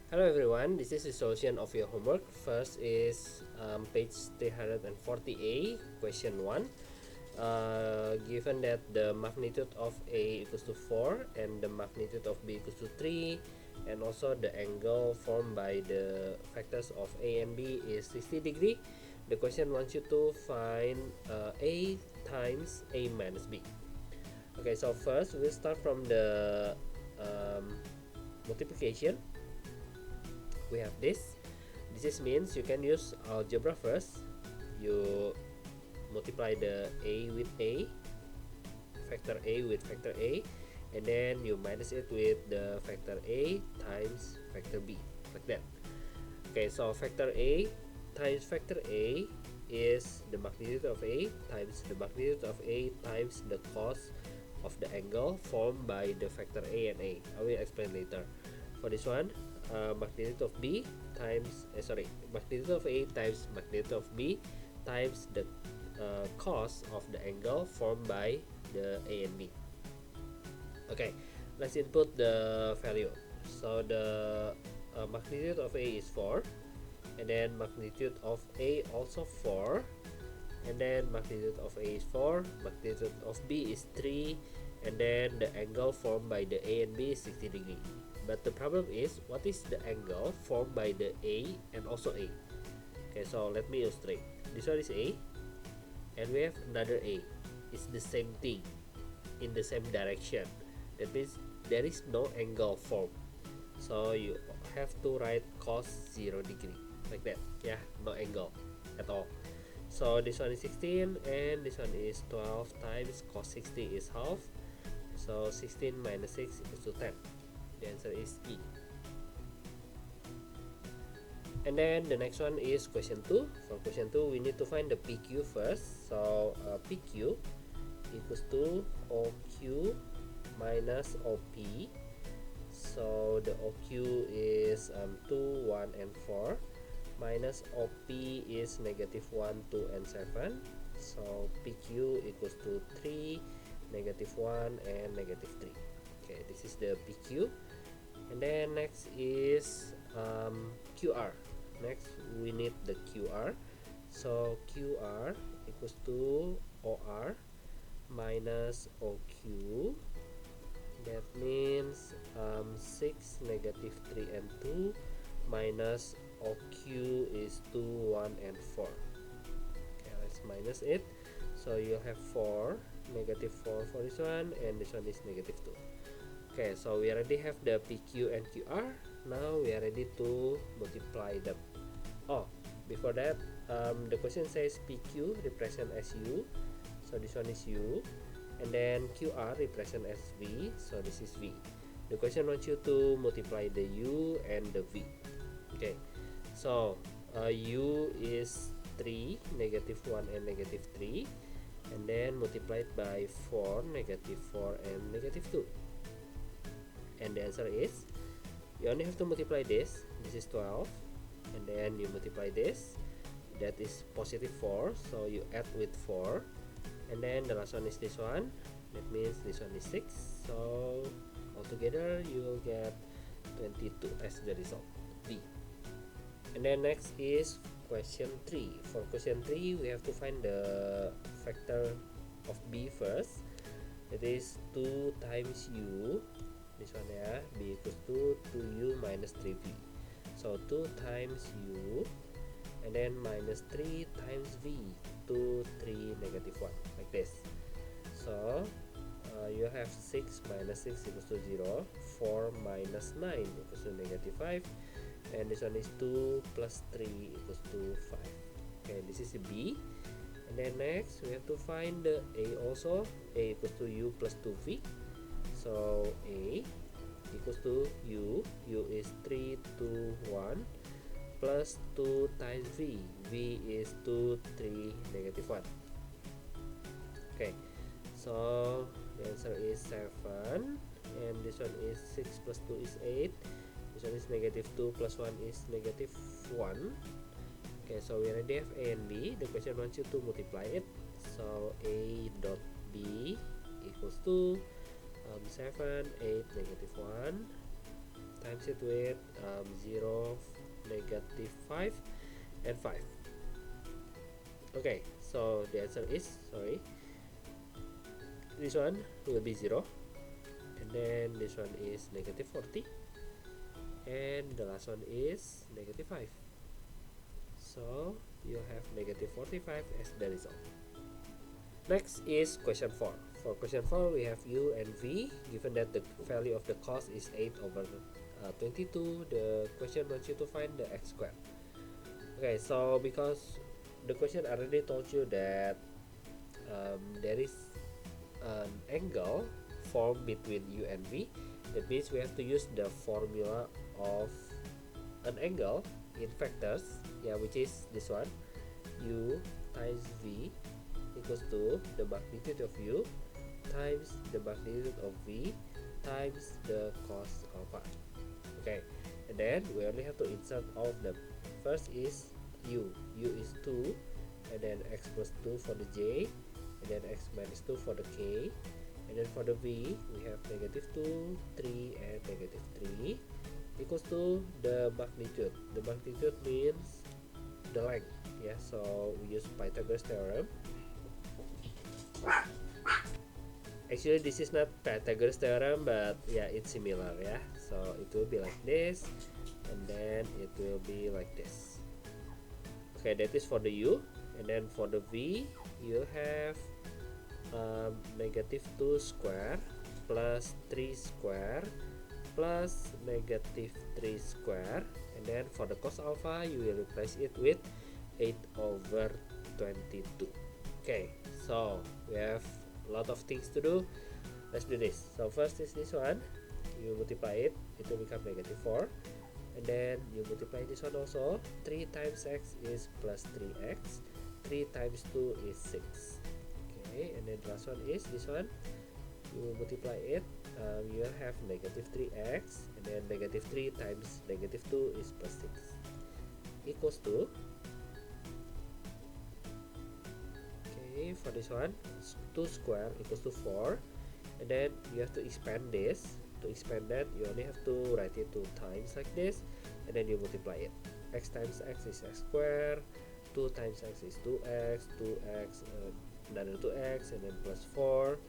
Hello everyone, this is the solution of your homework. First is page 340A, question 1. Given that the magnitude of A equals to 4 and the magnitude of B equals to 3, and also the angle formed by the factors of A and B is 60 degree, the question wants you to find A times A minus B. Okay, so first we'll start from the multiplication. We have this means you can use algebra first. You multiply the A with A, factor A with factor A, and then you minus it with the factor A times factor B, like that. Okay, so factor A times factor A is the magnitude of A times the magnitude of A times the cos of the angle formed by the factor A and A. I will explain later. For this one, magnitude of B times magnitude of A times magnitude of B times the cos of the angle formed by the A and B. Okay, let's input the value. So the magnitude of A is 4, and then magnitude of A also 4, and then magnitude of A is 4, magnitude of B is 3, and then the angle formed by the A and B is 60 degree. But the problem is, what is the angle formed by the A and also A? Okay, so let me illustrate. This one is A, and we have another A. It's the same thing in the same direction. That means there is no angle formed. So you have to write cos 0 degree, like that. Yeah, no angle at all. So this one is 16, and this one is 12 times cos 60 is half. So 16 minus 6 equals to 10. The answer is E. And then the next one is question 2. For question 2, we need to find the PQ first. So PQ equals to OQ minus OP. So the OQ is 2, 1, and 4. Minus OP is negative 1, 2, and 7. So PQ equals to 3, negative 1, and negative 3. Okay, this is the PQ. And then next is QR. Next we need the QR. So QR equals to OR minus OQ. That means 6, negative 3, and 2 minus OQ is 2, 1, and 4. Okay, let's minus it. So you have 4, negative 4 for this one, and this one is negative 2. Okay, so we already have the PQ and QR. Now we are ready to multiply them. Oh, before that, the question says PQ represent as U. So this one is U. And then QR represent as V. So this is V. The question wants you to multiply the U and the V. Okay, so U is 3, negative 1, and negative 3. And then multiplied by 4, negative 4, and negative 2. And the answer is, you only have to multiply this is 12, and then you multiply this, that is positive 4, so you add with 4, and then the last one is this one, that means this one is 6, so altogether you will get 22 as the result, B. And then next is question 3. For question 3, we have to find the factor of B first. That is 2 times U. This one ya, B equals to 2U minus 3V. So 2 times U, and then minus 3 times V, 2, 3, negative 1, like this. So you have 6 minus 6 equals to 0, 4 minus 9 equals to negative 5, and this one is 2 plus 3 equals to 5. Okay, this is the B. And then next we have to find the A also. A equals to U plus 2V. So A equals to U. U is 3, 2, 1 plus 2 times V. V is 2, 3, negative 1. Okay, so the answer is 7, and this one is 6 plus 2 is 8. This one is negative 2 plus 1 is negative 1. Okay, so we already have A and B. The question wants you to multiply it. So A dot B equals to 7, 8, negative 1. times it with 0, -5, and 5. Okay, so the answer is, this one will be 0, and then this one is -40, and the last one is -5. So you have -45 as the result. Next is question 4. For question 4, we have u and v. Given that the value of the cost is 8 over 22, the question wants you to find the x squared. Okay, so because the question already told you that there is an angle formed between u and v, that means we have to use the formula of an angle in vectors, which is this one, u times v equals to the magnitude of u times the magnitude of v times the cos alpha. Okay, and then we only have to insert all of them. First is u is 2, and then x plus 2 for the j, and then x minus 2 for the k, and then for the v we have -2, 3, and -3 equals to the magnitude. The magnitude means the length, so we use Pythagoras theorem. Actually this is not Pythagoras theorem, but it's similar, so it will be like this, and then it will be like this. Okay, that is for the u, and then for the v you have -2 square plus 3 square plus -3 square, and then for the cos alpha you will replace it with 8 over 22. Okay, so we have a lot of things to do. Let's do this. So first is this one, you multiply it will become -4, and then you multiply this one also. 3 times x is plus 3x, 3 times 2 is 6. Okay, and then the last one is this one, you multiply it, you will have -3x, and then -3 times -2 is plus 6 equals to, for this one, 2 square equals to 4, and then you have to expand this. To expand that, you only have to write it 2 times like this, and then you multiply it. X times x is x square, 2 times x is 2x, 2x, another 2x, and then plus 4.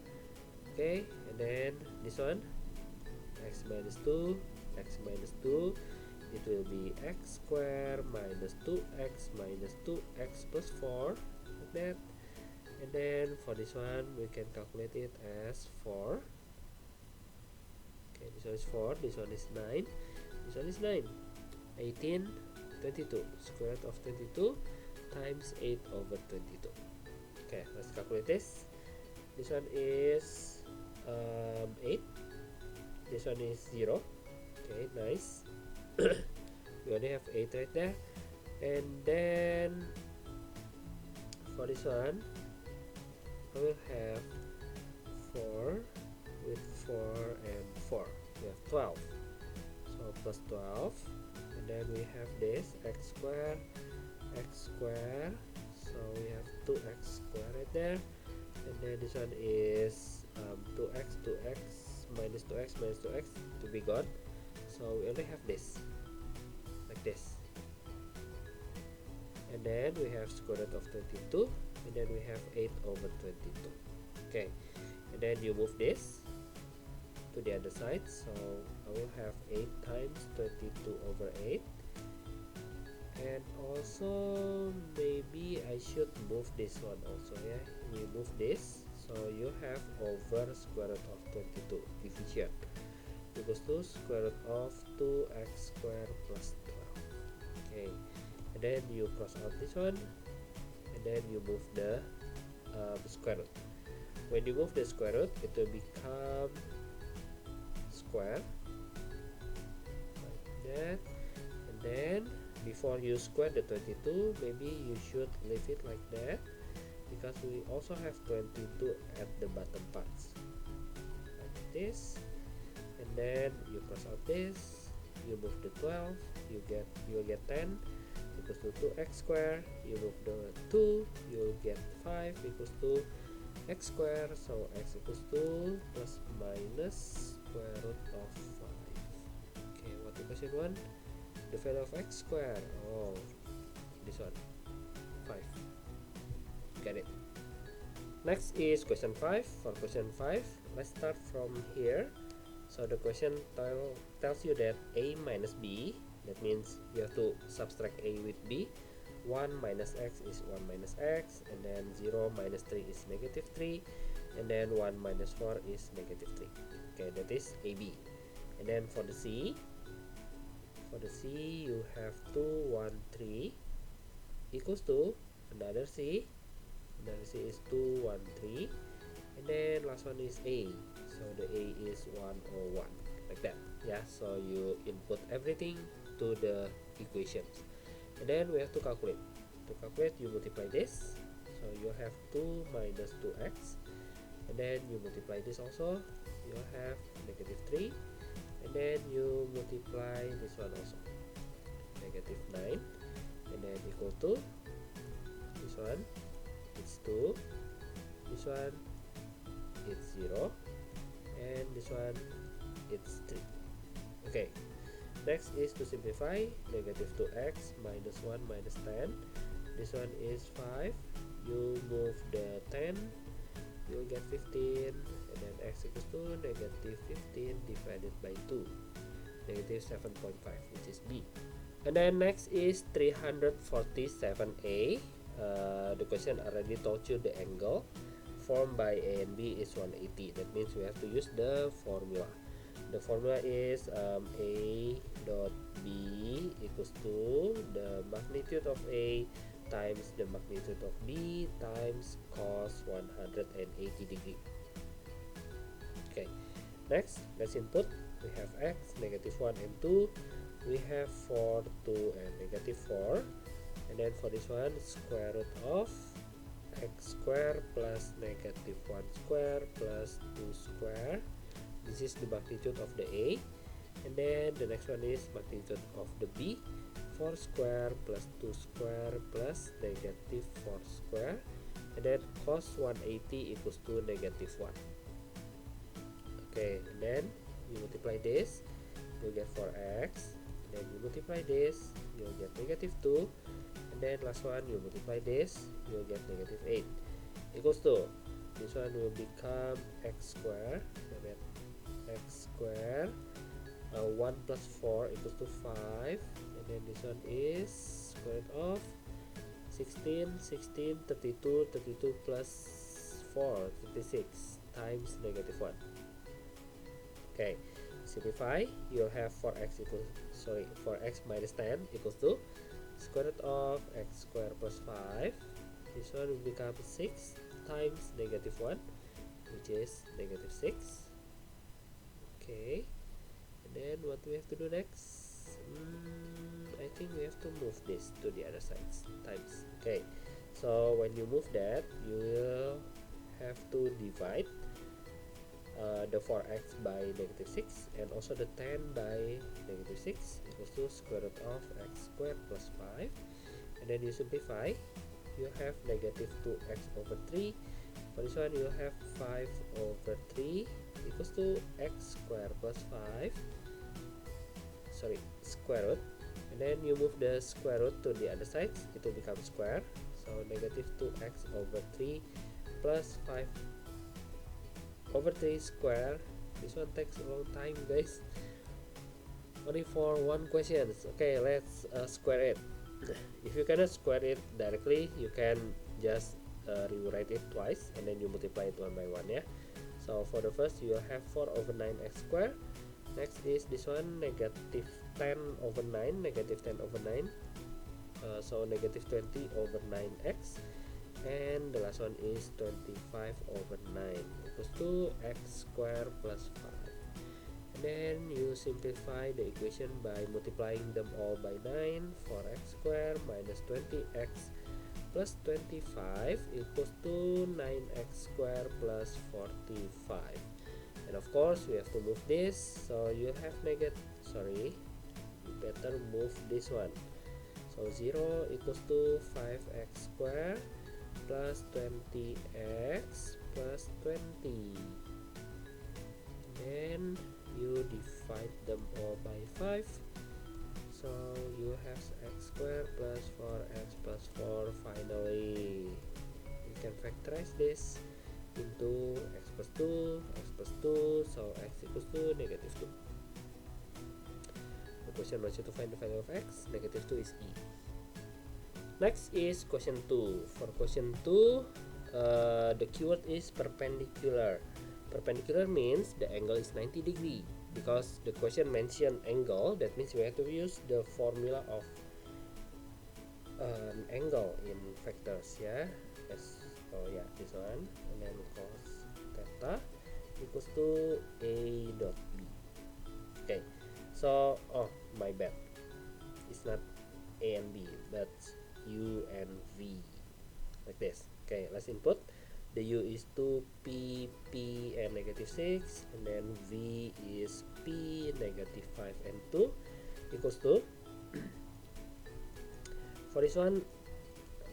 Okay, and then this one, x minus 2, it will be x square minus 2x minus 2x plus 4, like that. And then for this one we can calculate it as 4. Okay, this one is 4, this one is 9, this one is 9. 18, 22, square root of 22 times 8 over 22. Okay, let's calculate this. This one is 8, this one is 0. Okay, nice. We only have 8 right there. And then for this one I will have 4 with 4 and 4. We have 12. So plus 12. And then we have this x square. So we have 2x square right there. And then this one is 2x minus 2x minus 2x to be gone. So we only have this, like this. And then we have square root of 22. And then we have 8 over 22. Okay, and then you move this to the other side, so I will have 8 times 22 over 8. And also maybe I should move this one also, you move this, so you have over square root of 22 division equals to square root of 2x squared plus 12. Okay, and then you cross out this one, and then you move the square root. When you move the square root, it will become square like that. And then before you square the 22, maybe you should leave it like that, because we also have 22 at the bottom parts, like this. And then you cross out this, you move the 12, you will get 10 equals to 2x squared. You move the 2, you'll get 5 equals to x squared. So x equals to plus minus square root of 5. Okay, question 1, the value of x squared. Oh, this one, 5. Get it. Next is question 5. For question 5, let's start from here. So the question tells you that a minus b, that means you have to subtract a with b. 1 minus x is 1 minus x, and then 0 minus 3 is negative 3, and then 1 minus 4 is negative 3. Okay, that is AB. And then for the C you have 2, 1, 3 equals to another C is 2, 1, 3, and then last one is A. So the A is 1, 0, 1, like that. Yeah, so you input everything to the equations, and then we have to calculate. To calculate, you multiply this, so you have 2 minus 2x, and then you multiply this also, you have negative 3, and then you multiply this one also, negative 9, and then equal to this one, it's 2, this one it's 0, and this one it's 3. Okay, next is to simplify. Negative 2x minus 1 minus 10, this one is 5, you move the 10, you'll get 15, and then x equals to negative 15 divided by 2, negative 7.5, which is B. And then next is 347a. The question already told you the angle formed by A and B is 180. That means we have to use the formula. The formula is A dot B equals to the magnitude of A times the magnitude of B times cos 180 degree. Okay, next let's input. We have x, negative 1 and 2. We have 4, 2 and negative 4. And then for this one, square root of x square plus negative 1 square plus 2 square. This is the magnitude of the A. And then the next one is magnitude of the B. 4 square plus 2 square plus negative 4 square. And then cos 180 equals to negative 1. Okay, and then you multiply this, you'll get 4x. Then you multiply this, you'll get negative 2. And then last one, you multiply this, you'll get negative 8. Equals to, this one will become x square. X square 1 plus 4 equals to 5. And then this one is square root of 16, 16, 32, 32 plus 4, 36 times negative 1. Okay, simplify, you'll have 4x minus 10 equals to square root of x squared plus 5. This one will become 6 times negative 1, which is negative 6. Okay, and then what do we have to do next? I think we have to move this to the other side times. Okay, so when you move that, you will have to divide the 4x by negative 6 and also the 10 by negative 6 equals to square root of x squared plus 5. And then you simplify, you have negative 2x over 3. For this one, you have 5 over 3 equals to x squared plus 5, square root. And then you move the square root to the other side, it will become square. So negative 2x over 3 plus 5 over 3 square. This one takes a long time, guys, only for one question. Okay, let's square it. If you cannot square it directly, you can just rewrite it twice and then you multiply it one by one. Yeah, so for the first, you have 4 over 9x squared. Next is this one, negative 10 over 9, negative 10 over 9, so negative 20 over 9x. And the last one is 25 over 9 equals to x squared plus 5. And then you simplify the equation by multiplying them all by 9. 4x squared minus 20x plus 25 equals to 9x squared plus 45. And of course we have to move this, so you have you better move this one. So 0 equals to 5x squared plus 20x plus 20. Then you divide them all by 5. So you have x squared plus 4x plus 4. Finally, you can factorize this into x plus 2, x plus 2, so x equals to negative 2. The question wants you to find the value of x. Negative 2 is e. Next is question 2. For question 2, the keyword is perpendicular. Perpendicular means the angle is 90 degree. Because the question mentioned angle, that means we have to use the formula of an angle in vectors, yeah. Oh yeah, this one, and then cos theta equals to a dot b. Okay, so my bad, it's not a and b, but u and v, like this. Okay, let's input. The u is 2p, p, and negative 6, and then v is p, negative 5, and 2 equals to. For this one,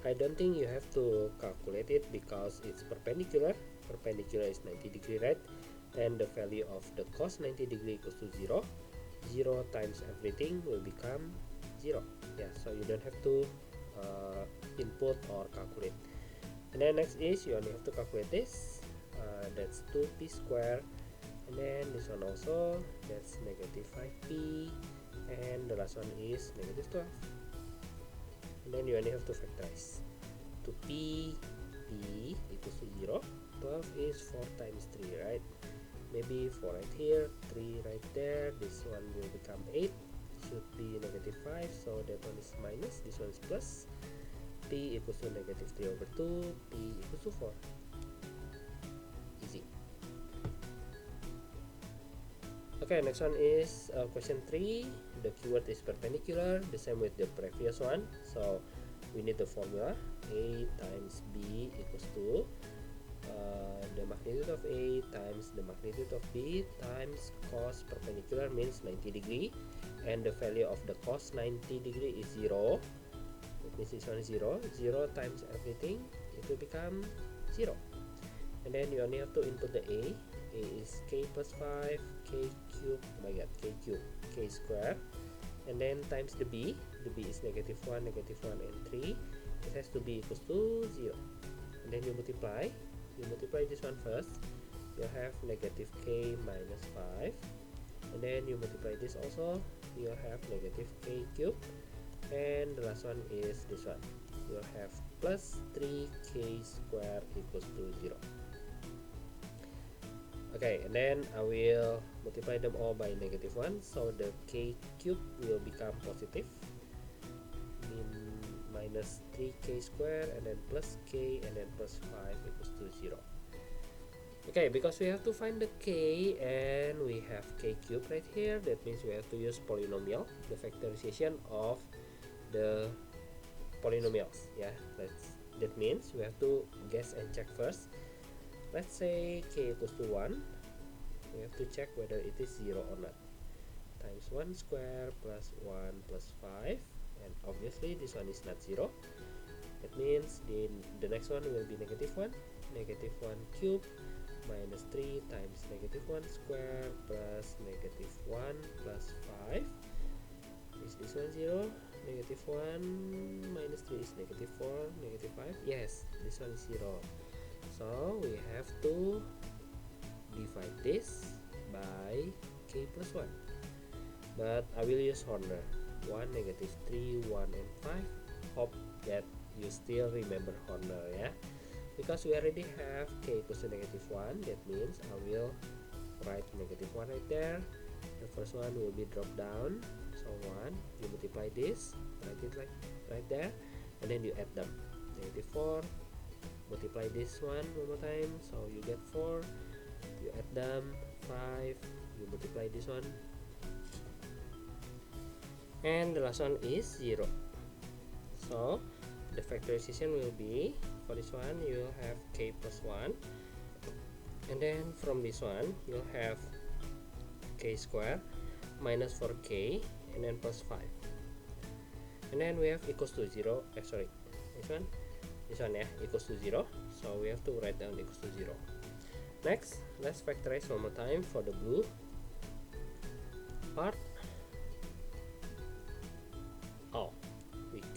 I don't think you have to calculate it because it's perpendicular. Perpendicular is 90 degree, right? And the value of the cos 90 degree equals to 0. 0 times everything will become 0. Yeah, so you don't have to input or calculate. And then next is you only have to calculate this. That's 2p squared, and then this one also, that's negative 5p, and the last one is negative 12. And then you only have to factorize. 2p, p equals to 0. 12 is 4 times 3, right? Maybe 4 right here, 3 right there. This one will become 8. Should be negative 5, so that one is minus, this one is plus. P equals to negative 3 over 2, P equals to 4. Easy. Okay, next one is question 3. The keyword is perpendicular, the same with the previous one. So we need the formula. A times B equals to the magnitude of A times the magnitude of B times cos perpendicular means 90 degree, and the value of the cos 90 degree is 0. This is 1 0. 0 times everything, it will become 0. And then you only have to input the a. A is k plus 5, k cubed, oh my god, k cubed, k squared. And then times the b. The b is negative 1, and 3. It has to be equals to 0. And then you multiply. You multiply this one first. You have negative k minus 5. And then you multiply this also. You have negative k cubed. And the last one is this one. You'll have plus 3k squared equals to 0. Okay, and then I will multiply them all by negative 1, so the k cubed will become positive. Minus 3k squared, and then plus k, and then plus 5 equals to 0. Okay, because we have to find the k, and we have k cubed right here, that means we have to use polynomial, the factorization of the polynomials. Yeah, that means we have to guess and check first. Let's say k equals to 1. We have to check whether it is 0 or not. Times 1 square plus 1 plus 5, and obviously this one is not 0. That means the next one will be negative 1. Negative 1 cubed minus 3 times negative 1 square plus negative 1 plus 5. Is this one 0? Negative 1 minus 3 is negative 4, negative 5. Yes, this one is 0. So we have to divide this by k plus 1. But I will use Horner. 1, negative 3, 1, and 5. Hope that you still remember Horner, yeah? Because we already have k equals to negative 1, that means I will write negative 1 right there. The first one will be dropped down. So 1, you multiply this, write it like right there, and then you add them. Negative 4, multiply this one more time, so you get 4, you add them. 5, you multiply this one, and the last one is 0. So the factorization will be, for this one you'll have k plus 1, and then from this one you'll have k squared minus 4k, and then plus 5, and then we have equals to 0. Sorry, this one yeah, equals to 0, so we have to write down equals to 0. Next, let's factorize one more time for the blue part.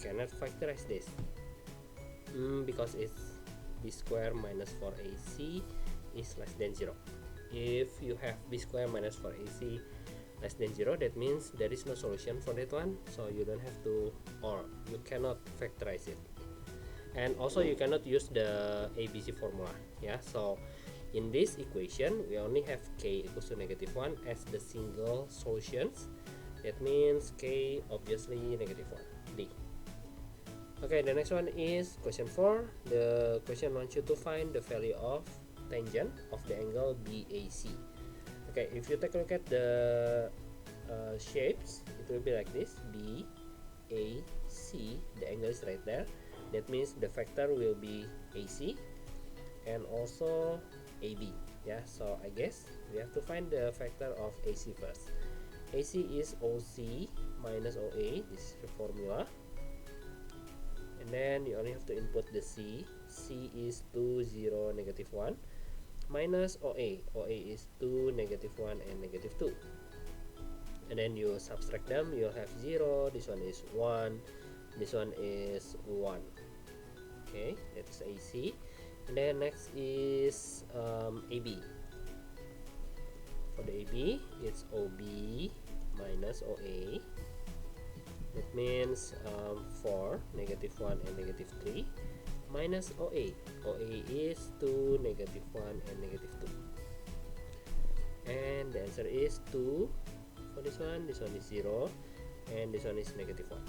cannot factorize this because it's b square minus 4ac is less than 0. If you have b square minus 4ac less than 0, that means there is no solution for that one, so you don't have to, or you cannot factorize it. And also you cannot use the ABC formula, yeah. So in this equation we only have k equals to -1 as the single solutions. That means k obviously -1, D. Okay, the next one is question 4. The question wants you to find the value of tangent of the angle BAC. Okay, if you take a look at the shapes, it will be like this: BAC, the angle is right there. That means the vector will be AC and also AB. Yeah, so I guess we have to find the vector of AC first. AC is OC minus OA. This is the formula. And then you only have to input the C. C is 2, 0, -1 minus OA. OA is 2, -1 and -2. And then you subtract them, you'll have 0. This one is 1. This one is 1. Okay, that's AC. And then next is AB. For the AB, it's OB minus OA. That means 4, -1 and -3 minus OA. OA is 2, -1 and -2. And the answer is 2 for this one is 0, and this one is -1.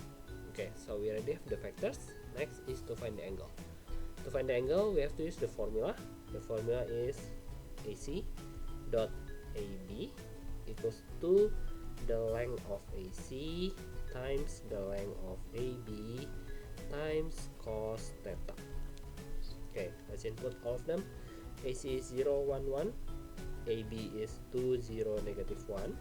Okay, so we already have the vectors. Next is to find the angle. To find the angle, we have to use the formula. The formula is AC dot AB equals to the length of AC times the length of AB times cos theta. Okay, let's input all of them. AC is 0, 1, 1. AB is 2, 0, -1.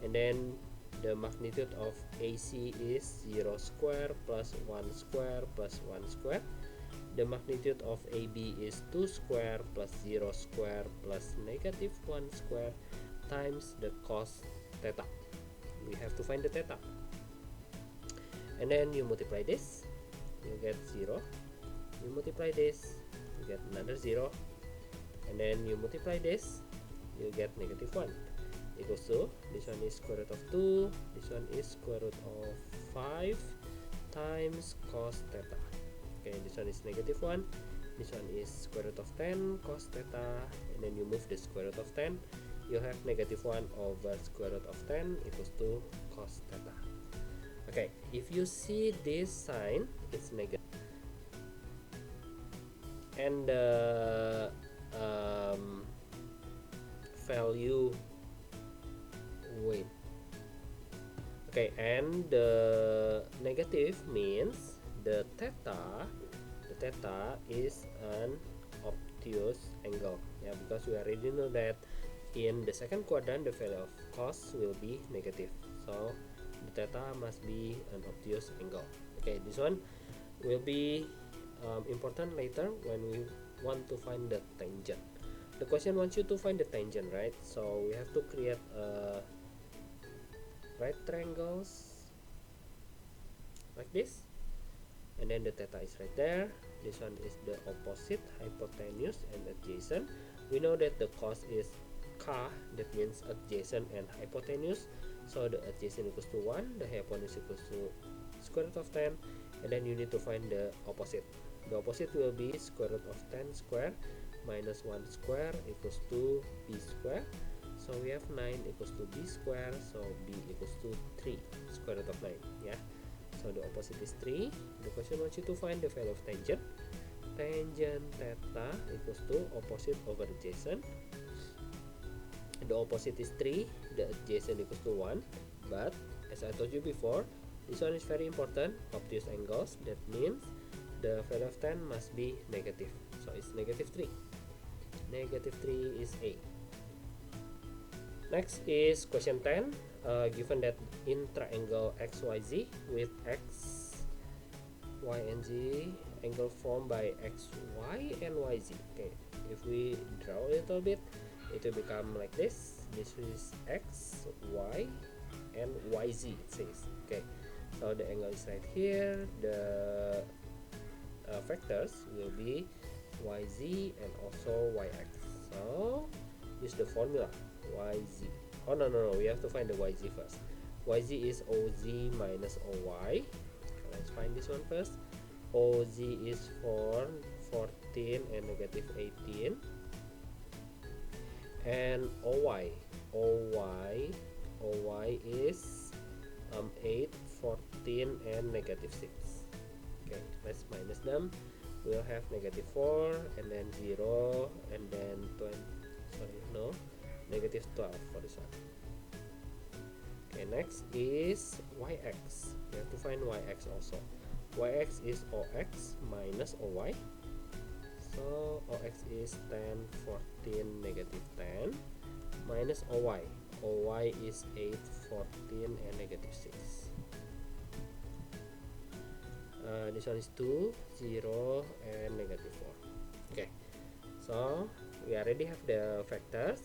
And then the magnitude of AC is 0 square plus 1 square plus 1 square. The magnitude of AB is 2 square plus 0 square plus -1 square times the cos theta. We have to find the theta. And then you multiply this, you get 0. You multiply this, you get another 0. And then you multiply this, you get -1. Equals to, this one is square root of 2, this one is square root of 5 times cos theta. Okay, this one is -1, this one is square root of 10 cos theta, and then you move the square root of 10, you have -1 over square root of 10 equals to cos theta. Okay, if you see this sign, it's negative, and the value, wait, okay, and the negative means the theta is an obtuse angle. Yeah, because we already know that in the second quadrant the value of cos will be negative, so the theta must be an obtuse angle. Okay, this one will be important later when we want to find the tangent. The question wants you to find the tangent, right? So we have to create right triangles like this, and then the theta is right there. This one is the opposite, hypotenuse and adjacent. We know that the cos is k, that means adjacent and hypotenuse. So the adjacent equals to 1, the hypotenuse equals to square root of 10, and then you need to find the opposite. The opposite will be square root of 10 square minus 1 square equals to b square. So we have 9 equals to b square, so b equals to 3 square root of 9. Yeah, so the opposite is 3. The question wants you to find the value of tangent. Tangent theta equals to opposite over adjacent. The opposite is 3, the adjacent equals to 1, but as I told you before, this one is very important, obtuse angles. That means the value of 10 must be negative, so it's -3. -3 is A. Next is question 10. Given that in triangle XYZ with X, Y, and Z angle formed by XY and YZ. Okay, if we draw a little bit, it will become like this. This is X, Y, and YZ, it says. Okay, so So the angle is right here. The vectors will be yz and also yx. So use the formula yz. Oh no, we have to find the yz first. Yz is oz minus oy. Let's find this one first. Oz is 14 and negative 18, and oy is 8, 14 and negative 6. Okay, let's minus them. We'll have negative 4 and then 0 and then 20, negative 12 for this one. Okay, next is yx. We have to find yx also. Yx is ox minus oy. So ox is 10, 14, negative 10 minus oy. Oy is 8, 14 and negative 6. This one is 2, 0 and negative 4. Okay, so we already have the vectors.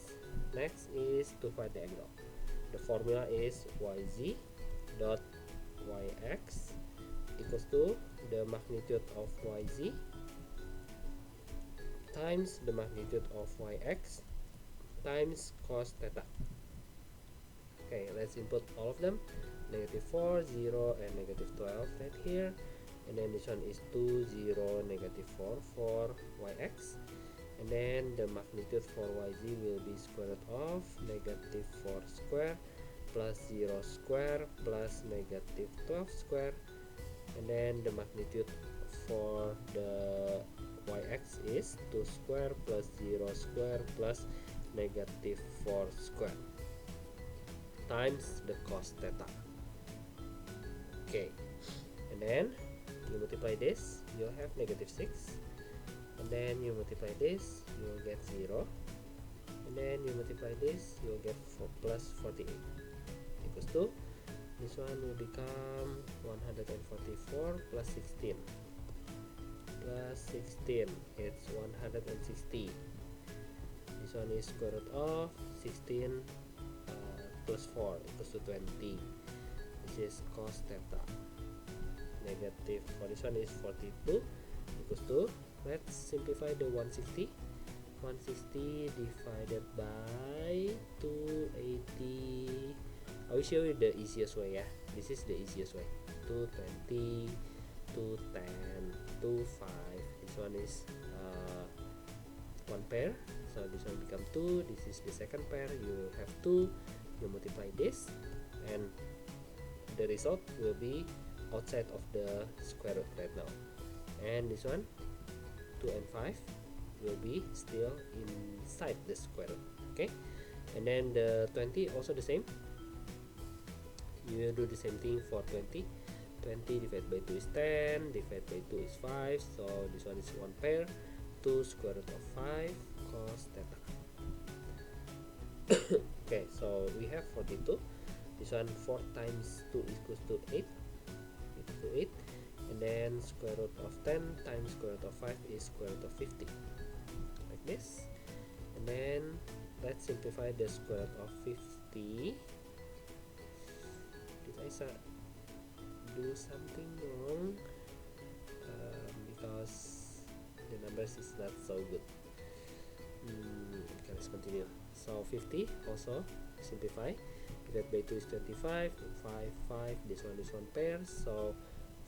Next is to find the angle. The formula is yz dot yx equals to the magnitude of yz times the magnitude of yx times cos theta. Okay, let's input all of them. Negative 4, 0 and negative 12 right here, and then this one is 2, 0, negative 4 for yx, and then the magnitude for yz will be square root of negative 4 square plus 0 square plus negative 12 square, and then the magnitude for the yx is 2 square plus 0 square plus negative 4 square times the cos theta. Okay, and then you multiply this, you'll have negative 6, and then you multiply this, you'll get 0, and then you multiply this, you'll get plus 48 equals to, this one will become 144 plus 16 plus 16, it's 160. This one is square root of 16 plus 4 equals to 20. This is cos theta. Negative for this one is 42 equals to, let's simplify the 160. 160 divided by 280. I will show you the easiest way, yeah. This is the easiest way. 220, 210, 25. This one is one pair, so this one become 2. This is the second pair. You have 2. You multiply this, and the result will be outside of the square root right now. And this one, 2 and 5 will be still inside the square root. Okay, and then the 20 also the same. You do the same thing for 20. 20 divided by 2 is 10, divided by 2 is 5, so this one is one pair. 2 square root of 5 cos theta. Okay, so we have 42. This one 4 times 2 equals to 8. Equals to 8. And then square root of 10 times square root of 5 is square root of 50. Like this. And then let's simplify the square root of 50. Did I do something wrong? Because the numbers is not so good. Okay, let's continue. So 50 also simplify. Divided by 2 is 25. 5, this one is one pair. So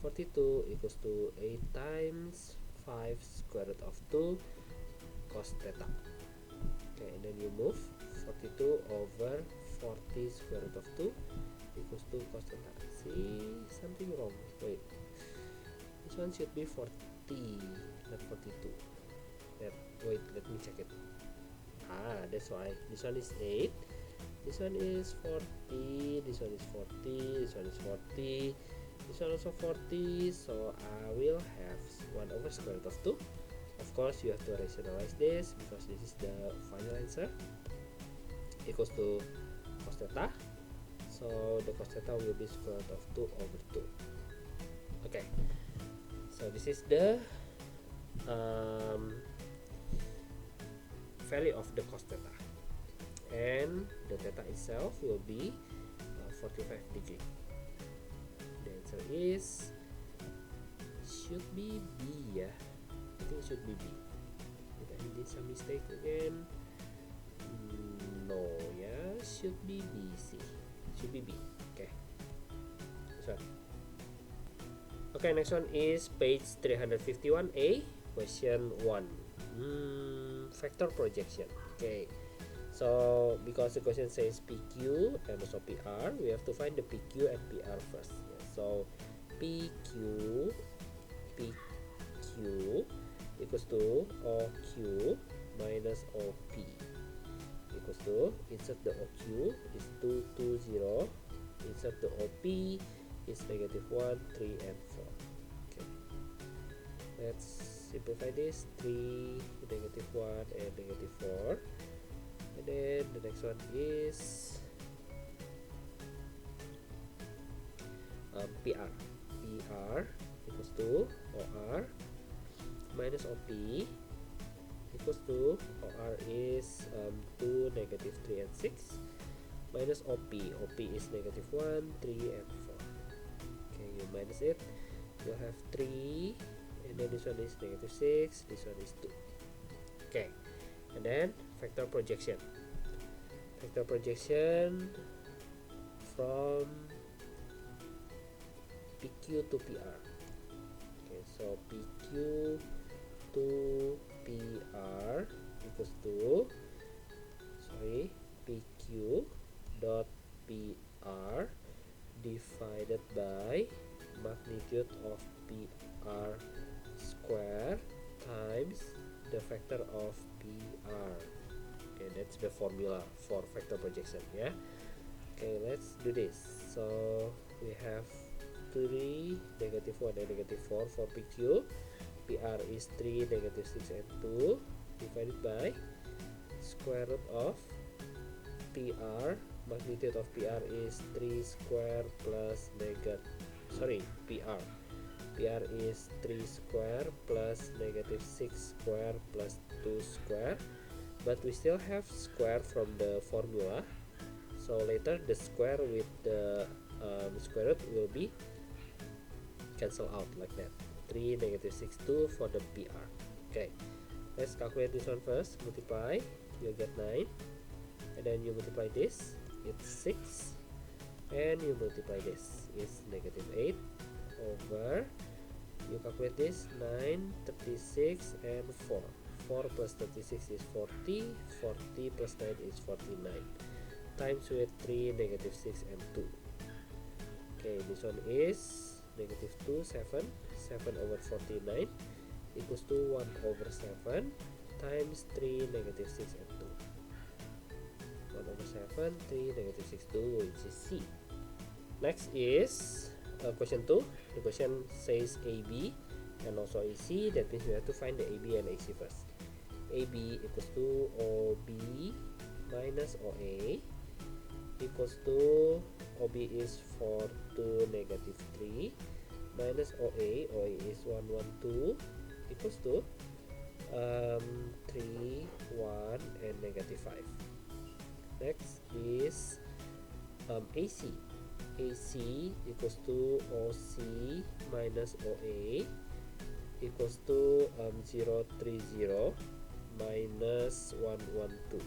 42 equals to 8 times 5 square root of 2 cos theta. Okay, and then you move 42 over 40 square root of 2 equals to cos theta. See, something wrong. Wait, this one should be 40, not 42. Wait, let me check it. That's why this one is 8, this one is 40, this one is 40, this one is 40, this one also 40. So I will have 1 over square root of 2. Of course, you have to rationalize this because this is the final answer, equals to cos theta. So the cos theta will be square root of 2 over 2. Okay, so this is the value of the cos theta, and the theta itself will be 45 degree. The answer is should be B, yeah. I think it should be B. Did I did some mistake again? No, yeah, should be B. C should be B. Okay, this one. Okay, next one is page 351A, question 1. Factor projection. Okay, so because the question says PQ and also PR, we have to find the PQ and PR first. So PQ equals to OQ minus OP equals to, insert the OQ is 220, insert the OP is negative 1, 3, and 4. Okay, let's simplify this. 3, negative 1, and negative 4. And then the next one is PR. PR equals to OR minus OP equals to, OR is 2, negative 3, and 6, minus OP. OP is negative 1, 3, and 4. Okay, you minus it, you'll have 3, and then this one is negative 6, this one is 2. Okay, and then factor projection. Factor projection from PQ to PR. Okay, so PQ to PR equals to, PQ dot PR divided by magnitude of PR square times the factor of PR. Okay, that's the formula for factor projection, yeah. Okay, let's do this. So we have 3, negative 1, and negative 4 for PQ. PR is 3, negative 6, and 2 divided by square root of PR. Magnitude of PR is 3 square plus PR. PR is 3 square plus negative 6 square plus 2 square, but we still have square from the formula, so later the square with the square root will be cancel out like that. 3, negative 6, 2 for the PR. Okay, let's calculate this one first. Multiply, you'll get 9, and then you multiply this, it's 6, and you multiply this, it's negative 8 over, you calculate this, 9, 36, and 4. 4 plus 36 is 40, 40 plus 9 is 49, times with 3, negative 6, and 2. Okay, this one is negative 2, 7, 7 over 49 equals to 1 over 7 times 3, negative 6, and 2. 1 over 7, 3, negative 6, 2, which is C. Next is question 2. The question says AB and also AC. That means we have to find the AB and AC first. AB equals to OB minus OA equals to, OB is 4, 2, negative 3 minus OA. OA is 1, 1, 2 equals to 3, 1, and negative 5. Next is AC. AC equals to OC minus OA equals to 0, 3, 0 minus 1, 1, 2.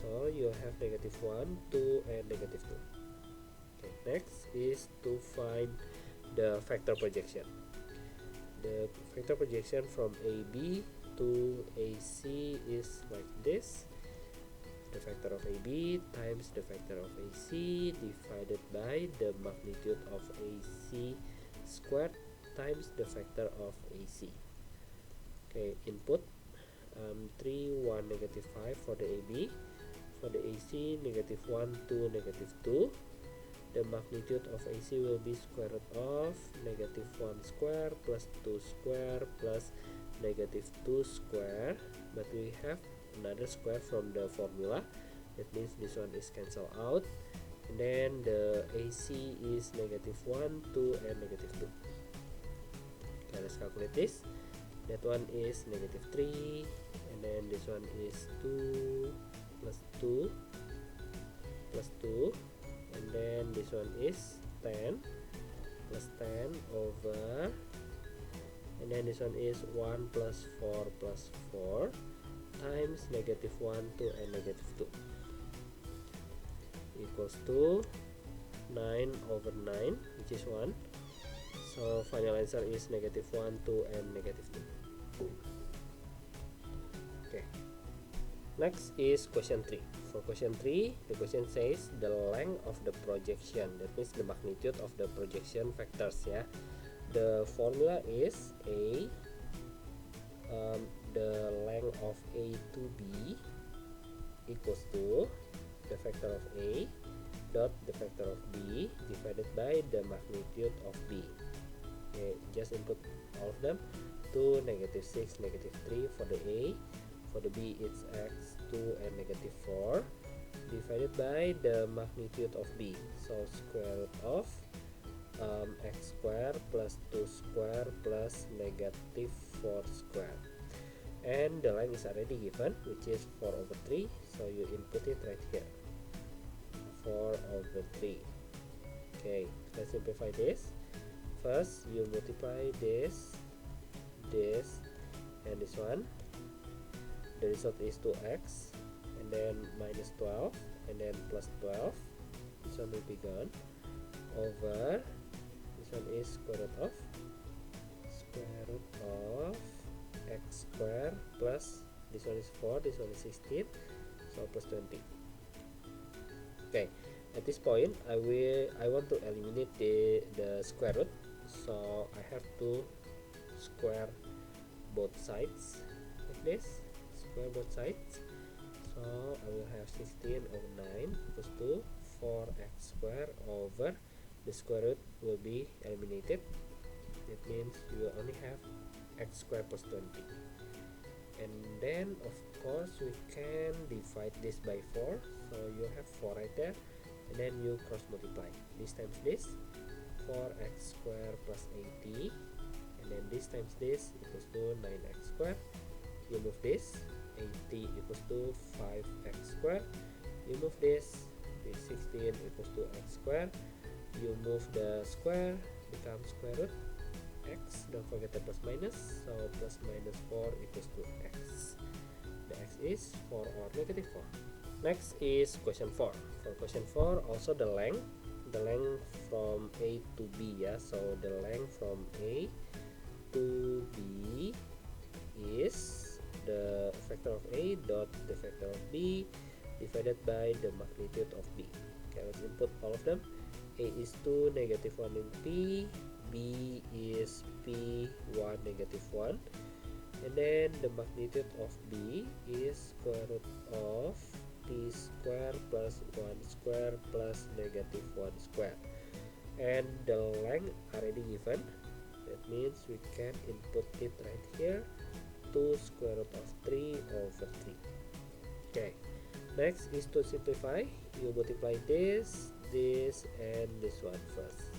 So you have negative 1, 2, and negative 2. Okay, next is to find the factor projection. The factor projection from AB to AC is like this. The factor of AB times the factor of AC divided by the magnitude of AC squared times the factor of AC. Okay, input 3, 1, negative 5 for the AB. For the AC, negative 1, 2, negative 2. The magnitude of AC will be square root of negative 1 square plus 2 square plus negative 2 square, but we have another square from the formula, that means this one is cancelled out, and then the AC is negative 1, 2, and negative 2. Okay, let's calculate this. That one is negative 3, and then this one is 2 plus 2 plus 2, and then this one is 10 plus 10 over, and then this one is 1 plus 4 plus 4 times negative 1, 2, and negative 2 equals to 9 over 9, which is 1. So final answer is negative 1, 2, and negative 2. Okay. Next is question 3. For question 3, the question says the length of the projection. That means the magnitude of the projection vectors. Yeah. The formula is the length of A to B equals to the vector of A dot the vector of B divided by the magnitude of B. Okay, just input all of them. 2, negative 6, negative 3 for the A. For the B it's x, 2, and negative 4 divided by the magnitude of B. So square root of x square plus 2 square plus negative 4 square. And the length is already given, which is 4 over 3. So you input it right here. 4 over 3. Okay, let's simplify this. First you multiply this, and this one. The result is 2x, and then minus 12, and then plus 12. This one will be gone. Over, this one is square root of x square plus, this one is 4, this one is 16, so plus 20. Okay, at this point I want to eliminate the square root, so I have to square both sides like this. Square both sides, so I will have 16 over 9 equals to 4x square over the square root will be eliminated. That means you will only have x square plus 20, and then of course we can divide this by 4, so you have 4 right there, and then you cross multiply this times this, 4x square plus 80, and then this times this equals to 9x square. You move this, 80 equals to 5x square. You move this 16 equals to x square. You move the square, becomes square root x. Don't forget the plus minus, so plus minus 4 equals to x. The x is 4 or negative 4. Next is question 4. For question 4, also the length from A to B. Yeah, so the length from A to B is the vector of A dot the vector of B divided by the magnitude of B. Okay, let's input all of them. A is 2, negative 1 in P, B is P1, negative 1, and then the magnitude of B is square root of P square plus 1 square plus negative 1 square, and the length already given. That means we can input it right here. 2 square root of 3 over 3. Okay, next is to simplify. You multiply this, and this one first.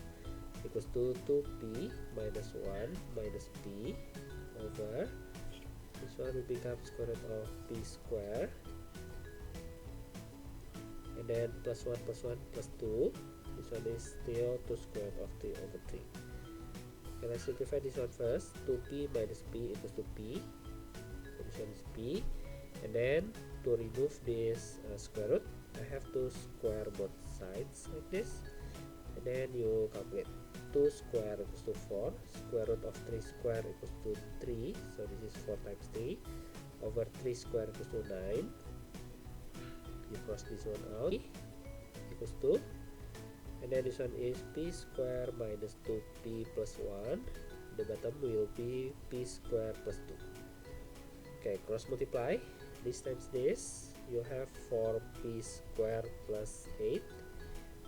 Equals to 2p minus 1 minus p over, this one will become square root of p square, and then plus 1 plus 1 plus 2. This one is still 2 square root of 3 over 3. Okay, let's simplify this one first. 2p minus p equals to p. So this one is p, and then to remove this square root, I have to square both sides like this, and then you calculate. 2 square equals to 4. Square root of 3 square equals to 3. So this is 4 times 3 over 3 square equals to 9. You cross this one out, equals to, and then this one is p square minus 2p plus 1. The bottom will be p square plus 2. Okay, cross multiply. This times this, you have 4p square plus 8.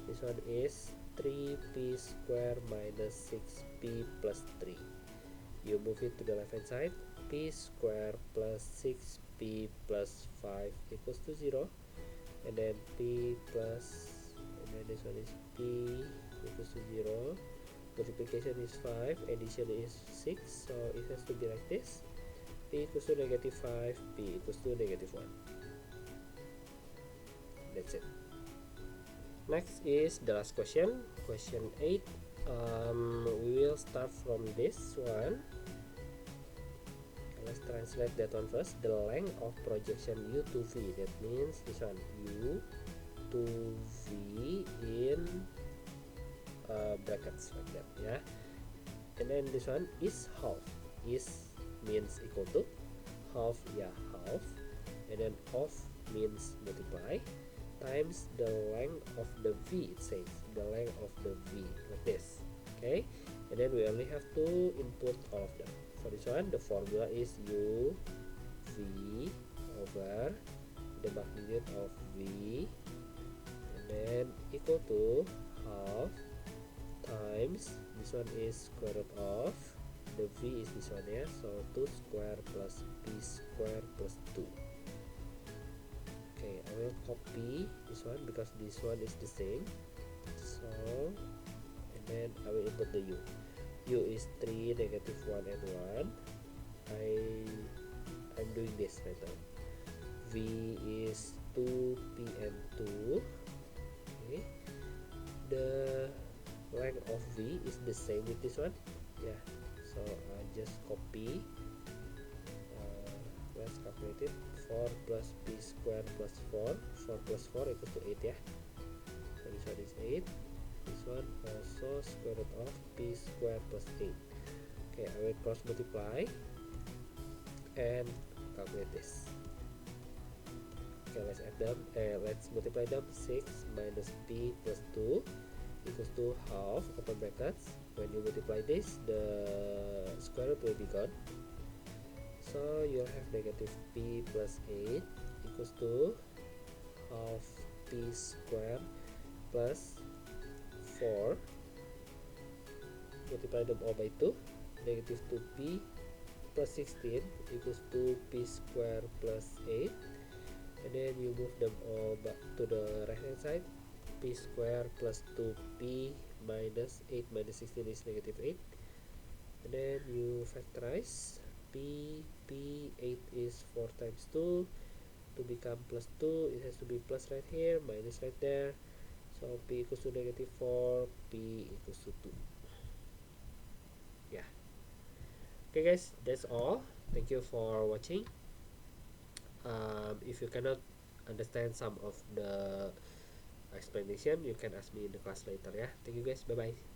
This one is 3p square minus 6p plus 3. You move it to the left hand side. P square plus 6p plus 5 equals to 0, and then p plus, and then this one is p equals to 0. Multiplication is 5, addition is 6, so it has to be like this. P equals to negative 5, p equals to negative 1. That's it. Next is the last question, question 8. start from this one. Let's translate that one first. The length of projection U to V, that means this one U to V in brackets like that, yeah. And then this one is half. Is means equal to, half, yeah, half, and then of means multiply, times the length of the V, it says the length of the V, like this. Okay, and then we only have to input all of them. For this one, the formula is U V over the magnitude of V, and then equal to half times this one is square root of the V is this one, yeah, so 2 square plus P square plus 2. Okay, I will copy this one because this one is the same, so, and then I will input the U is 3, negative 1 and 1. I'm doing this right now. V is 2, P and 2. Okay, the length of V is the same with this one, yeah, so just copy. Let's calculate it. 4 plus P square plus 4 plus 4 equals to 8, yeah, so this one is 8, this one also square root of P square plus 8. Okay, I will cross multiply and calculate this. Okay, let's add them, let's multiply them. 6 minus P plus 2 equals to half, open brackets. When you multiply this, the square root will be gone, so you'll have negative P plus 8 equals to half P square plus 4, multiply them all by 2, negative 2P plus 16 equals to P square plus 8, and then you move them all back to the right hand side. P square plus 2P minus 8 minus 16 is negative 8, and then you factorize. P 8 is 4 times 2, to become plus 2 it has to be plus right here, minus right there, so P equals to negative 4, P equals to 2, yeah. Okay guys, that's all. Thank you for watching. If you cannot understand some of the explanation, you can ask me in the class later, yeah. Thank you guys, bye bye.